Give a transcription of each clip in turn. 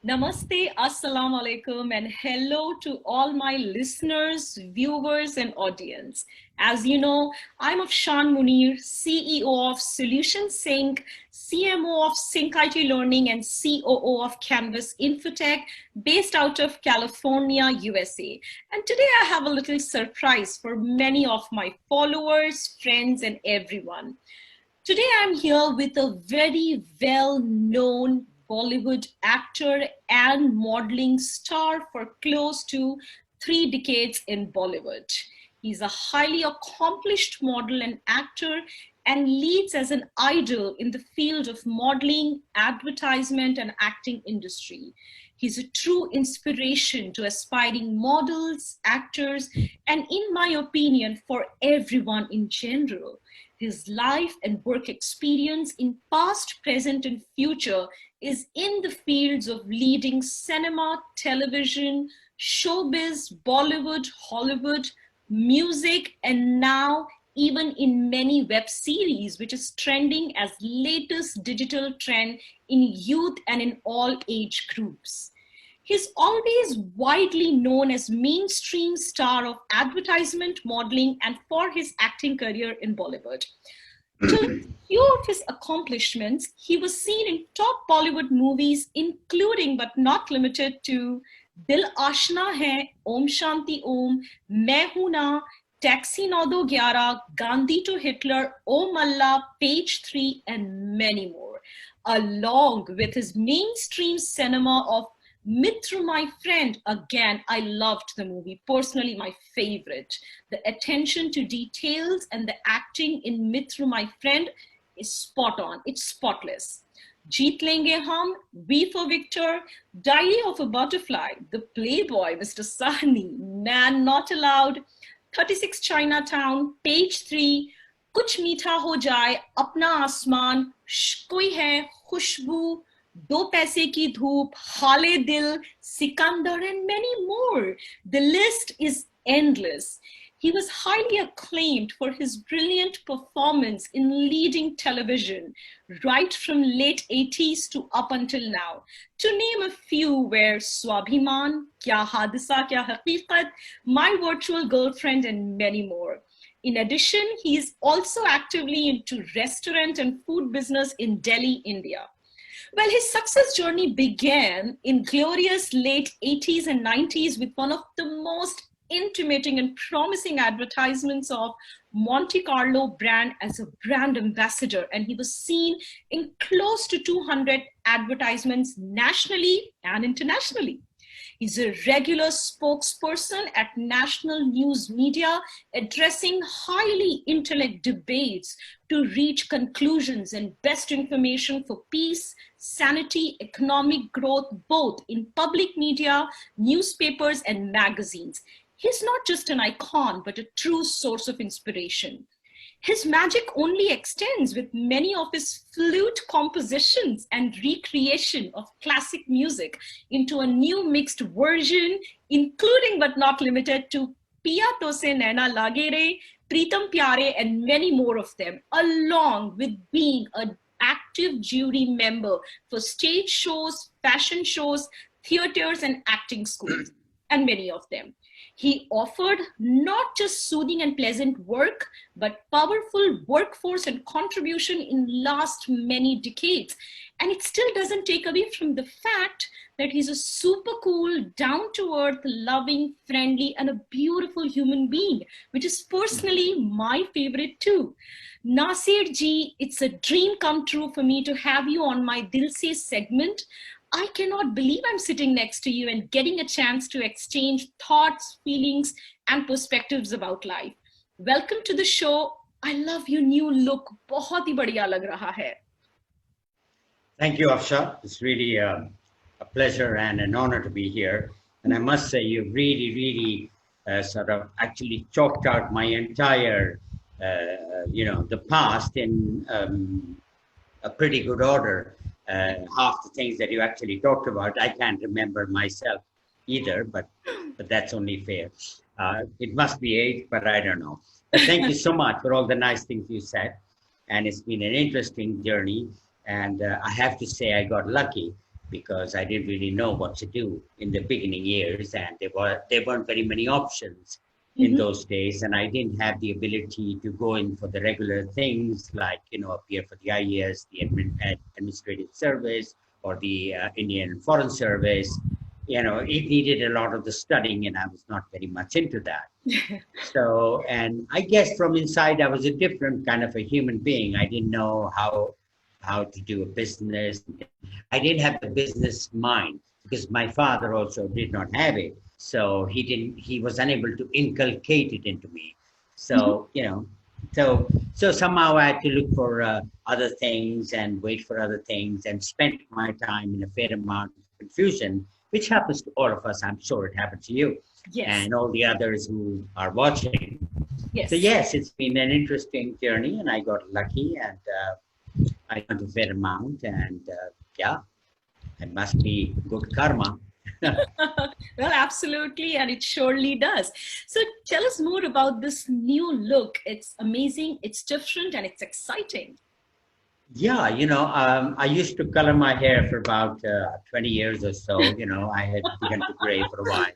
Namaste, Assalamu alaikum, and hello to all my listeners, viewers, and audience. As you know, I'm Afshan Muneer, CEO of Solution Sync, CMO of Sync IT Learning, and COO of Canvas Infotech, based out of California, USA. And today I have a little surprise for many of my followers, friends, and everyone. Today I'm here with a very well-known Bollywood actor and modeling star for close to 3 decades in Bollywood. He's a highly accomplished model and actor and leads as an idol in the field of modeling, advertisement, and acting industry. He's a true inspiration to aspiring models, actors, and in my opinion, for everyone in general. His life and work experience in past, present, and future is in the fields of leading cinema, television, showbiz, Bollywood, Hollywood, music, and now even in many web series, which is trending as latest digital trend in youth and in all age groups. He's always widely known as mainstream star of advertisement, modeling, and for his acting career in Bollywood. To list a few of his accomplishments, he was seen in top Bollywood movies, including but not limited to Dil Ashna Hai, Om Shanti Om, Main Hoon Na, Taxi 911, Gandhi to Hitler, O Malla, Page 3, and many more, along with his mainstream cinema of Mitra, My Friend. Again, I loved the movie, personally my favorite. The attention to details and the acting in Mitra, My Friend is spot on, it's spotless. Jeet Lenge Hum, V for Victor, Diary of a Butterfly, The Playboy, Mr. Sahni, Man Not Allowed, 36 Chinatown, Page 3, Kuch Meetha Ho Jaye, Apna Asmaan, Koi Hai, Khushbu, Do Paise Ki Dhoop, Hale Dil, Sikandar, and many more. The list is endless. He was highly acclaimed for his brilliant performance in leading television, right from late 80s to up until now. To name a few were Swabhiman, Kya Hadisa Kya Haqiqat, My Virtual Girlfriend, and many more. In addition, he is also actively into restaurant and food business in Delhi, India. Well, his success journey began in glorious late 80s and 90s with one of the most intimating and promising advertisements of Monte Carlo brand as a brand ambassador. And he was seen in close to 200 advertisements nationally and internationally. He's a regular spokesperson at national news media, addressing highly intellect debates to reach conclusions and best information for peace, sanity, economic growth, both in public media, newspapers, and magazines. He's not just an icon, but a true source of inspiration. His magic only extends with many of his flute compositions and recreation of classic music into a new mixed version, including but not limited to Piya To Se Naina Lage Re, Pritam Pyare, and many more of them, along with being an active jury member for stage shows, fashion shows, theaters, and acting schools, and many of them. He offered not just soothing and pleasant work, but powerful workforce and contribution in last many decades. And it still doesn't take away from the fact that he's a super cool, down-to-earth, loving, friendly, and a beautiful human being, which is personally my favorite too. Nasir ji, it's a dream come true for me to have you on my DilSe segment. I cannot believe I'm sitting next to you and getting a chance to exchange thoughts, feelings, and perspectives about life. Welcome to the show. I love your new look. बहुत ही बढ़िया लग रहा है. Thank you, Afshan. It's really a pleasure and an honor to be here. And I must say, you really sort of actually chalked out my entire, the past in a pretty good order. Half the things that you actually talked about, I can't remember myself either, but that's only fair. It must be age, but I don't know. But thank you so much for all the nice things you said. And it's been an interesting journey. And I have to say I got lucky because I didn't really know what to do in the beginning years, and there weren't very many options in those days, and I didn't have the ability to go in for the regular things like appear for the IES, the administrative service, or the Indian Foreign Service. It needed a lot of the studying, and I was not very much into that. So, and I guess from inside, I was a different kind of a human being. I didn't know how to do a business. I didn't have the business mind because my father also did not have it. So he was unable to inculcate it into me. So, so somehow I had to look for other things and wait for other things and spend my time in a fair amount of confusion, which happens to all of us. I'm sure it happened to you. Yes. And all the others who are watching. Yes. So yes, it's been an interesting journey, and I got lucky, and I learned a fair amount, and it must be good karma. Well, absolutely, and it surely does. So tell us more about this new look. It's amazing, it's different, and it's exciting. Yeah, I used to color my hair for about 20 years or so. I had begun to gray for a while.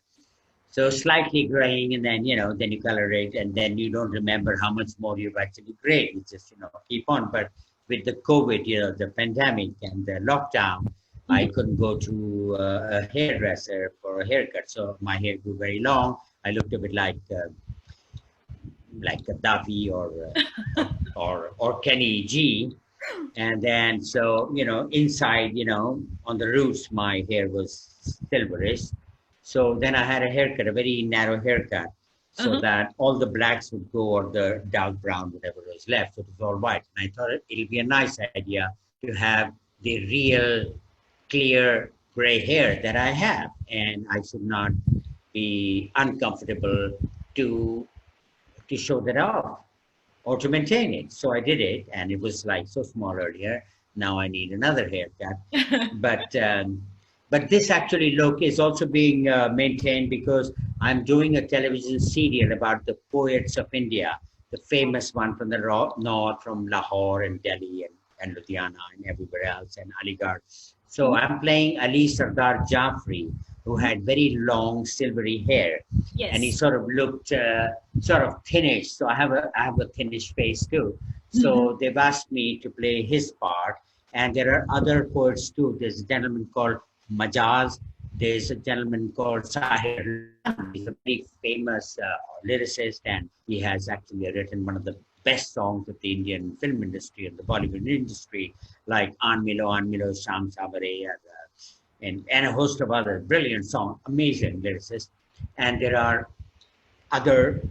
So slightly graying, and then, then you color it, and then you don't remember how much more you've actually grayed. You just, keep on. But with the COVID, the pandemic and the lockdown, I couldn't go to a hairdresser for a haircut. So my hair grew very long. I looked a bit like Gaddafi or Kenny G. And then, so, inside, on the roots, my hair was silverish. So then I had a haircut, a very narrow haircut, so that all the blacks would go, or the dark brown, whatever was left. So it was all white. And I thought it'll be a nice idea to have the real, clear gray hair that I have. And I should not be uncomfortable to show that off or to maintain it. So I did it, and it was like so small earlier. Now I need another haircut. But this actually look is also being maintained because I'm doing a television serial about the poets of India, the famous one from the north, from Lahore and Delhi and Ludhiana and everywhere else, and Aligarh. So I'm playing Ali Sardar Jafri, who had very long silvery hair. Yes. And he sort of looked sort of thinnish. So I have a thinnish face too. So they've asked me to play his part. And there are other poets too. There's a gentleman called Majaz. There's a gentleman called Sahir. He's a very famous lyricist, and he has actually written one of the best songs of the Indian film industry and the Bollywood industry, like An Milo, Sham Sabare, and a host of other brilliant songs, amazing lyricists. And there are other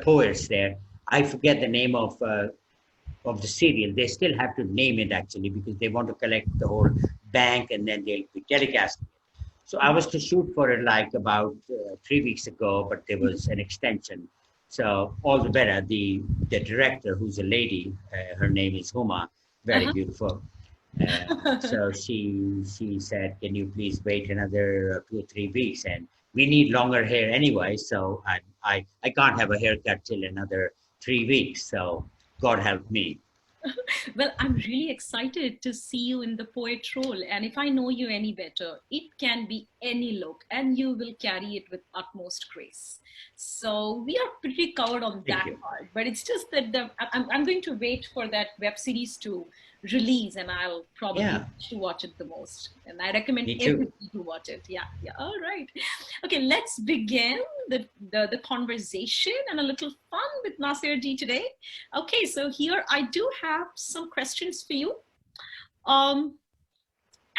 poets there. I forget the name of the serial. They still have to name it actually, because they want to collect the whole bank and then they'll be telecasting it. So I was to shoot for it like about 3 weeks ago, but there was an extension. So all the better. The director, who's a lady, her name is Huma, very beautiful. So she said, can you please wait another 2 or 3 weeks? And we need longer hair anyway, so I can't have a haircut till another 3 weeks. So God help me. Well, I'm really excited to see you in the poet role. And if I know you any better, it can be any look and you will carry it with utmost grace. So we are pretty covered on that part. But it's just that I'm going to wait for that web series to release, and I'll probably to watch it the most. And I recommend everybody to watch it. Yeah. All right. Okay, let's begin the conversation and a little fun with Nasir ji today. Okay, so here I do have some questions for you.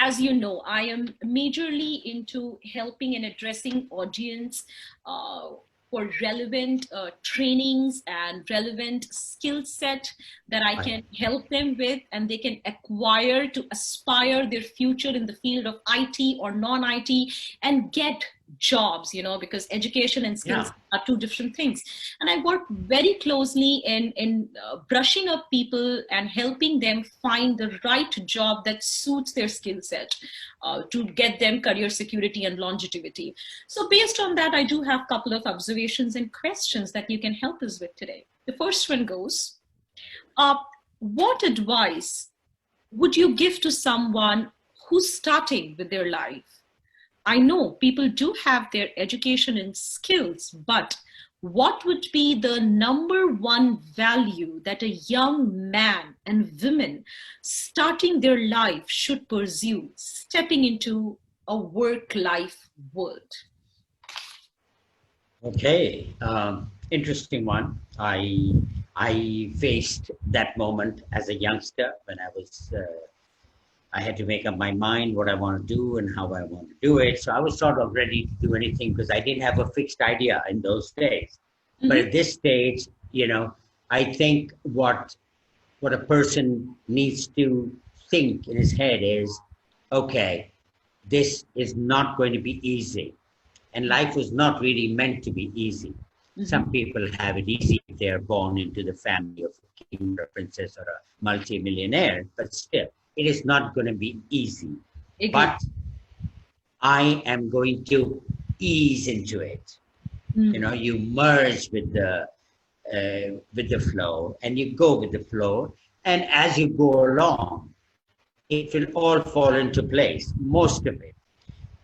As you know, I am majorly into helping and addressing audience for relevant trainings and relevant skill set that I can help them with, and they can acquire to aspire their future in the field of IT or non-IT and get jobs, because education and skills are two different things. And I work very closely in brushing up people and helping them find the right job that suits their skill set to get them career security and longevity. So based on that, I do have a couple of observations and questions that you can help us with today. The first one goes, what advice would you give to someone who's starting with their life. I know people do have their education and skills, but what would be the number one value that a young man and woman starting their life should pursue, stepping into a work-life world? Okay, interesting one. I faced that moment as a youngster when I had to make up my mind what I want to do and how I want to do it. So I was sort of ready to do anything because I didn't have a fixed idea in those days. But at this stage, I think what a person needs to think in his head is, okay, this is not going to be easy. And life was not really meant to be easy. Some people have it easy if they're born into the family of a king or a princess or a multimillionaire, but still, it is not going to be easy. But I am going to ease into it. You merge with the flow, and you go with the flow. And as you go along, it will all fall into place, most of it.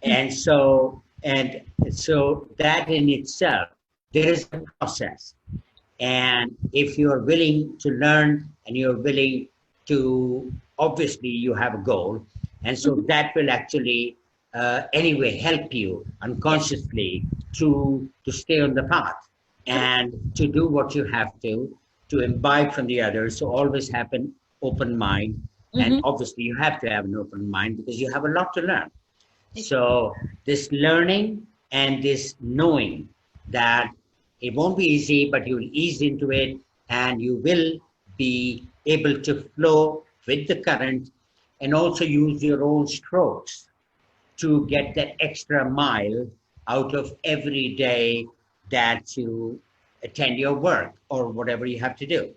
And so that in itself, there is a process. And if you're willing to learn and you're willing to, obviously you have a goal. And so that will actually anyway help you unconsciously to stay on the path and to do what you have to imbibe from the others. So always have an open mind. And obviously you have to have an open mind because you have a lot to learn. So this learning and this knowing that it won't be easy, but you'll ease into it and you will be able to flow with the current and also use your own strokes to get that extra mile out of every day that you attend your work or whatever you have to do.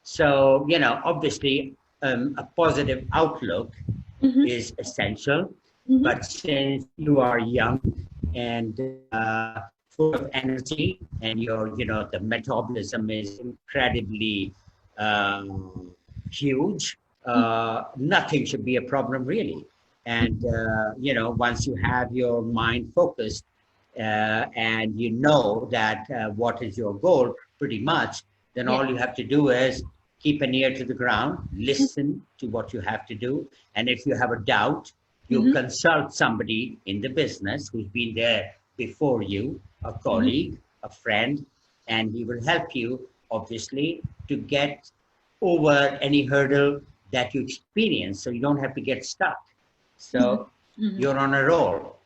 So, obviously a positive outlook is essential. But since you are young and full of energy and the metabolism is incredibly huge, nothing should be a problem really. And, once you have your mind focused and you know that what is your goal pretty much, then all you have to do is keep an ear to the ground, listen to what you have to do. And if you have a doubt, you consult somebody in the business who's been there before you, a colleague, a friend, and he will help you, obviously, to get over any hurdle that you experience so you don't have to get stuck. So you're on a roll.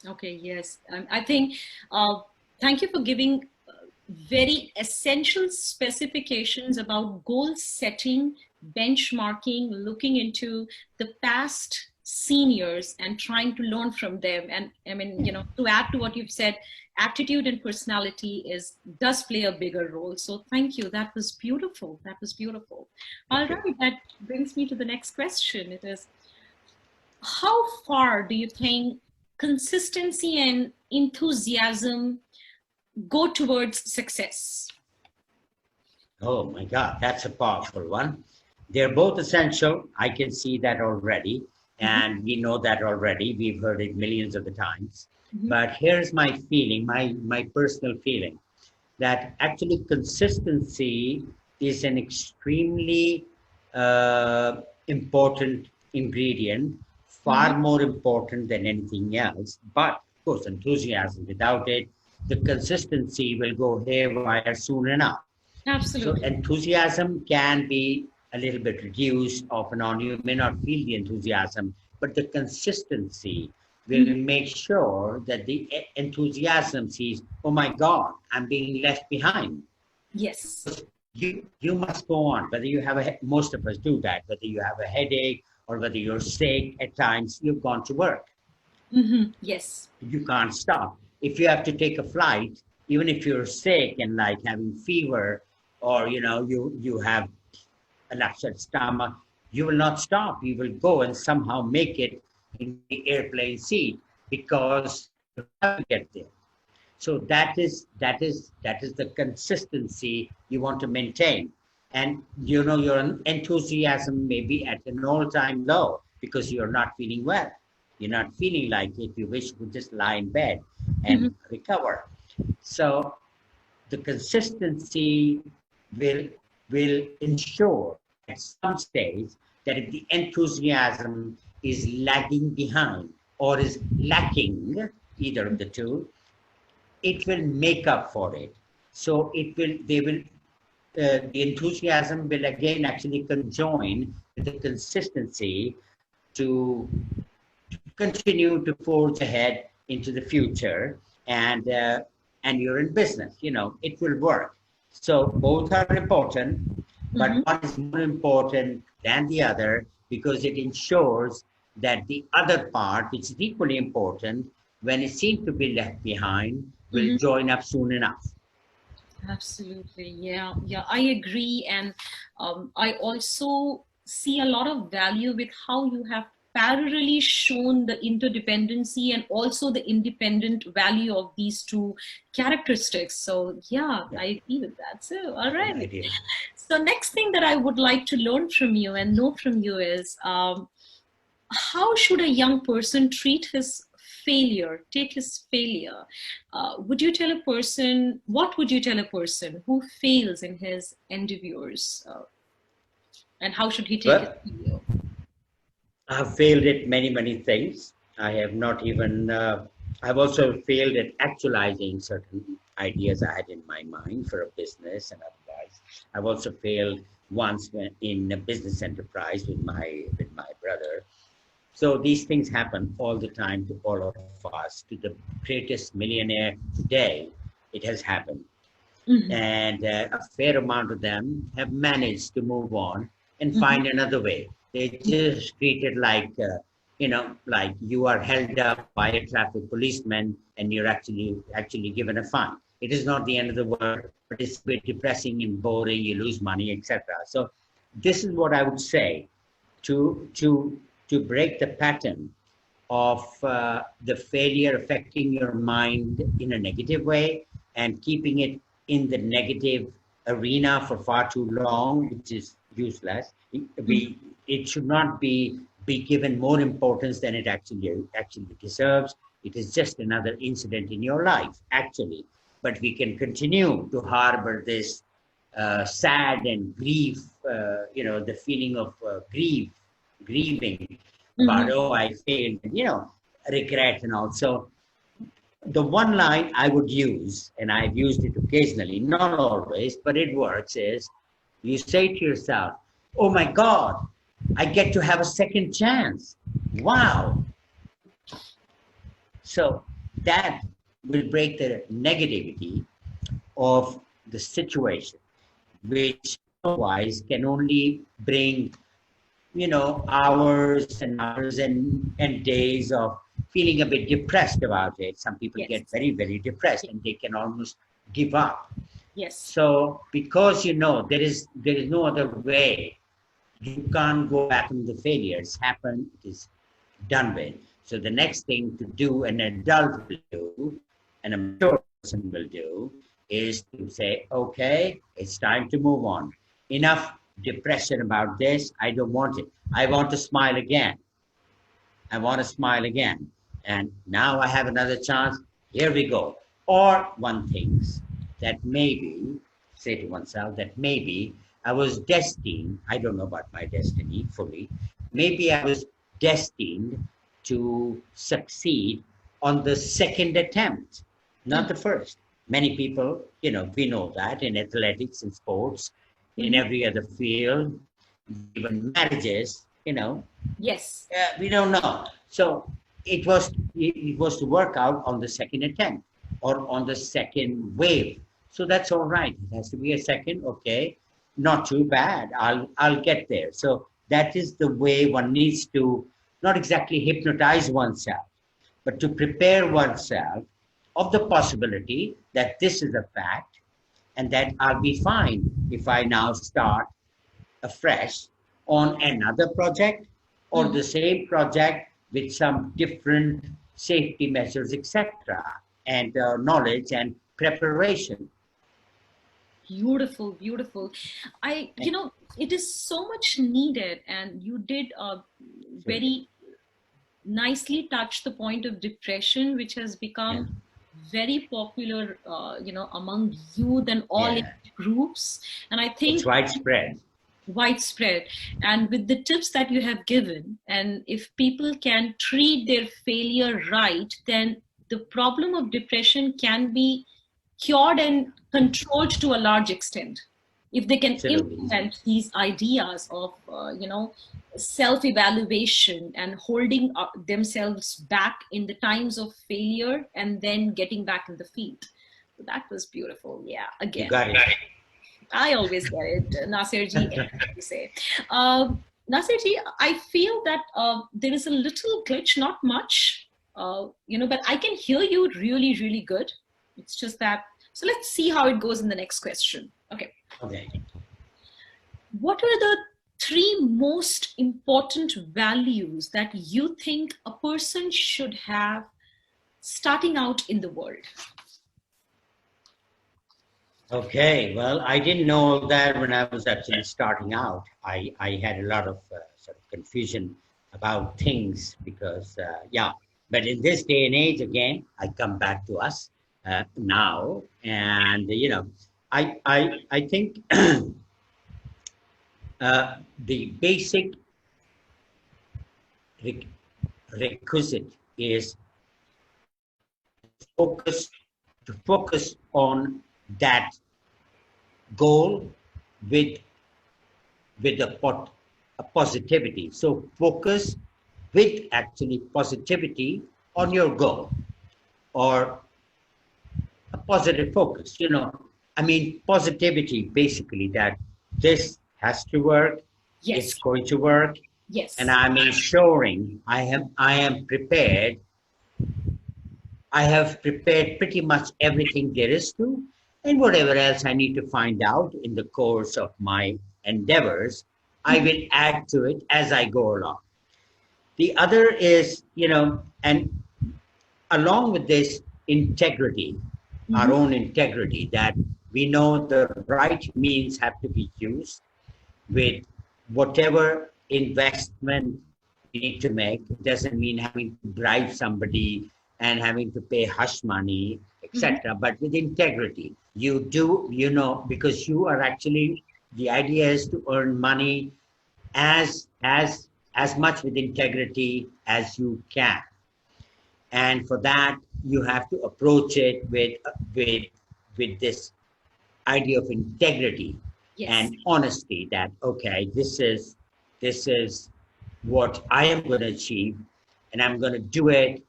Okay, yes. I think, thank you for giving very essential specifications about goal setting, benchmarking, looking into the past seniors and trying to learn from them. And I mean, to add to what you've said, attitude and personality does play a bigger role. So thank you. That was beautiful. That was beautiful. All right, that brings me to the next question. It is, how far do you think consistency and enthusiasm go towards success? Oh my God, that's a powerful one. They're both essential. I can see that already. And we know that already. We've heard it millions of the times. But here's my feeling, my personal feeling, that actually consistency is an extremely important ingredient, far more important than anything else. But of course, enthusiasm, without it, the consistency will go haywire soon enough. Absolutely. So enthusiasm can be a little bit reduced off and on. You may not feel the enthusiasm, but the consistency will make sure that the enthusiasm sees, oh my God, I'm being left behind. Yes. You must go on, whether you have most of us do that, whether you have a headache or whether you're sick at times, you've gone to work. Yes. You can't stop. If you have to take a flight, even if you're sick and like having fever or, you have an upset stomach, you will not stop. You will go and somehow make it in the airplane seat because you have to get there. So that is the consistency you want to maintain. And your enthusiasm may be at an all-time low, because you're not feeling well. You're not feeling like it. You wish you could just lie in bed and recover. So the consistency will ensure at some stage that if the enthusiasm is lagging behind or is lacking, either of the two, it will make up for it. So the enthusiasm will again actually conjoin with the consistency to continue to forge ahead into the future, and you're in business, it will work. So both are important, but one is more important than the other because it ensures that the other part, which is equally important, when it seems to be left behind, will join up soon enough. Absolutely. Yeah. Yeah, I agree. And I also see a lot of value with how you have parallelly shown the interdependency and also the independent value of these two characteristics. So yeah, I agree with that. So, all right. So next thing that I would like to learn from you and know from you is how should a young person treat his failure, take his failure? What would you tell a person who fails in his endeavors? And how should he take his failure? I've failed at many, many things. I have not even, I've also failed at actualizing certain ideas I had in my mind for a business and otherwise. I've also failed once in a business enterprise with my brother. So these things happen all the time to all of us. To the greatest millionaire today, it has happened. And a fair amount of them have managed to move on and find another way. They just treat it like, like you are held up by a traffic policeman and you're actually given a fine. It is not the end of the world, but it's a bit depressing and boring. You lose money, etc. So this is what I would say to break the pattern of the failure affecting your mind in a negative way and keeping it in the negative arena for far too long, which is useless. It should not be given more importance than it actually deserves. It is just another incident in your life, actually. But we can continue to harbor this sad and grief, the feeling of grieving about, oh, I failed, regret and all. So the one line I would use, and I've used it occasionally, not always, but it works, is you say to yourself, oh my God, I get to have a second chance. Wow. So that will break the negativity of the situation, which otherwise can only bring, hours and hours and days of feeling a bit depressed about it. Some people get very, very depressed and they can almost give up. Yes. So because there is no other way, you can't go back on the failure. It's happened, it is done with. So the next thing to do, an adult will do, and a mature person will do, is to say, okay, it's time to move on. Enough depression about this. I don't want it. I want to smile again. I want to smile again. And now I have another chance. Here we go. Or one thinks that maybe, say to oneself that maybe I was destined, I don't know about my destiny fully, maybe I was destined to succeed on the second attempt, not the first. Many people, we know that in athletics and sports, in every other field, even marriages, Yes. we don't know. So it was to work out on the second attempt or on the second wave. So that's all right. It has to be a second, okay, not too bad. I'll get there. So that is the way one needs to not exactly hypnotize oneself, but to prepare oneself of the possibility that this is a fact and that I'll be fine if I now start afresh on another project or the same project with some different safety measures, etc., and knowledge and preparation. Beautiful, beautiful. It is so much needed, and you did Absolutely. very nicely touch the point of depression, which has Yeah. become very popular, among youth and all Yeah. age groups. And I It's think widespread. widespread. And with the tips that you have given, and if people can treat their failure right, then the problem of depression can be cured and controlled to a large extent if they can Absolutely. implement these ideas of self-evaluation and holding themselves back in the times of failure and then getting back in the field. So that was beautiful. Yeah, You again, got it. I always get it, Nasir ji, anything you say. Nasir ji, I feel that there is a little glitch, not much, but I can hear you really, really good. It's just that. So let's see how it goes in the next question. Okay. Okay. What are the three most important values that you think a person should have starting out in the world? Okay, well, I didn't know that when I was actually starting out. I had a lot of sort of confusion about things because, yeah, but in this day and age, again, I come back to us now, and I think the basic re- requisite is focus to focus on that goal with a positivity. So focus with actually positivity on your goal or a positive focus. I mean positivity basically that this has to work, it's Yes, going to work, and yes. I'm ensuring I am prepared. I have prepared pretty much everything there is to, and whatever else I need to find out in the course of my endeavors, I Mhm, will add to it as I go along. The other is, and along with this integrity, our mhm. own integrity, that we know the right means have to be used with whatever investment we need to make. It doesn't mean having to bribe somebody and having to pay hush money, Mhm. etc., but with integrity. You do, because you are actually, the idea is to earn money as much with integrity as you can, and for that you have to approach it with this idea of integrity Yes, and honesty, that okay, this is what I am going to achieve, and I'm going to do it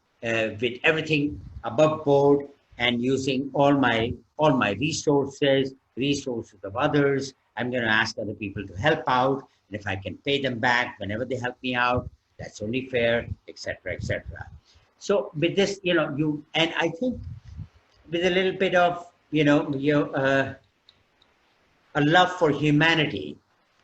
with everything above board and using all my resources of others. I'm going to ask other people to help out, and if I can pay them back whenever they help me out, that's only fair, etc., etc. So with this, you and I think with a little bit of a love for humanity,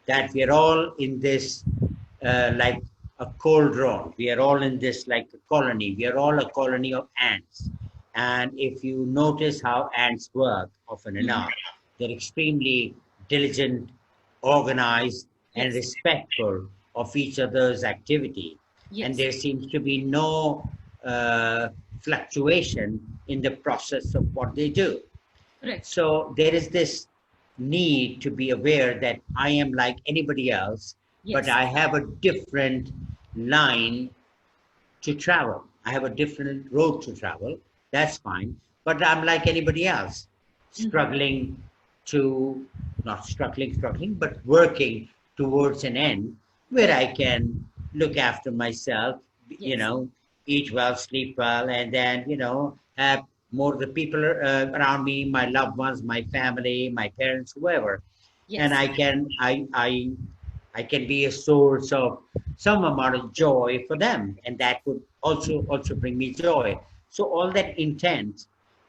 that we are all in this like a cauldron. We are all in this like a colony. We are all a colony of ants. And if you notice how ants work, often mhm. enough, they're extremely diligent, organized, and Yes, respectful of each other's activity. And yes, there seems to be no uh, fluctuation in the process of what they do. correct. So there is this need to be aware that I am like anybody else, but Yes, I have a different line to travel. I have a different road to travel. That's fine. But I'm like anybody else, mhm. struggling to, not struggling, but working towards an end where I can look after myself, you Yes, know, eat well, sleep well, and then, have more the people around me, my loved ones, my family, my parents, whoever. And yes, I can be a source of some amount of joy for them, and that would also bring me joy. So all that intent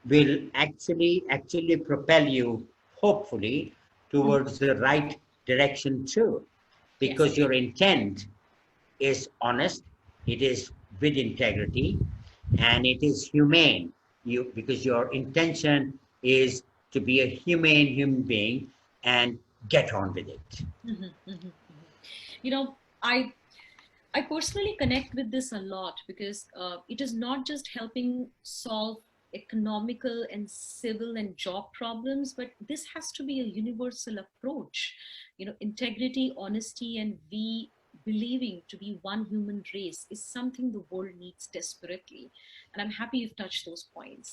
will actually propel you, hopefully, mhm. towards the right direction too, Yes, because your intent is honest, it is with integrity, and it is humane. You, because your intention is to be a humane human being and get on with it. Mhm, mhm, mhm. You know, I personally connect with this a lot because it is not just helping solve economical and civil and job problems, but this has to be a universal approach. You know, integrity, honesty, and we believing to be one human race is something the world needs desperately. And I'm happy you've touched those points.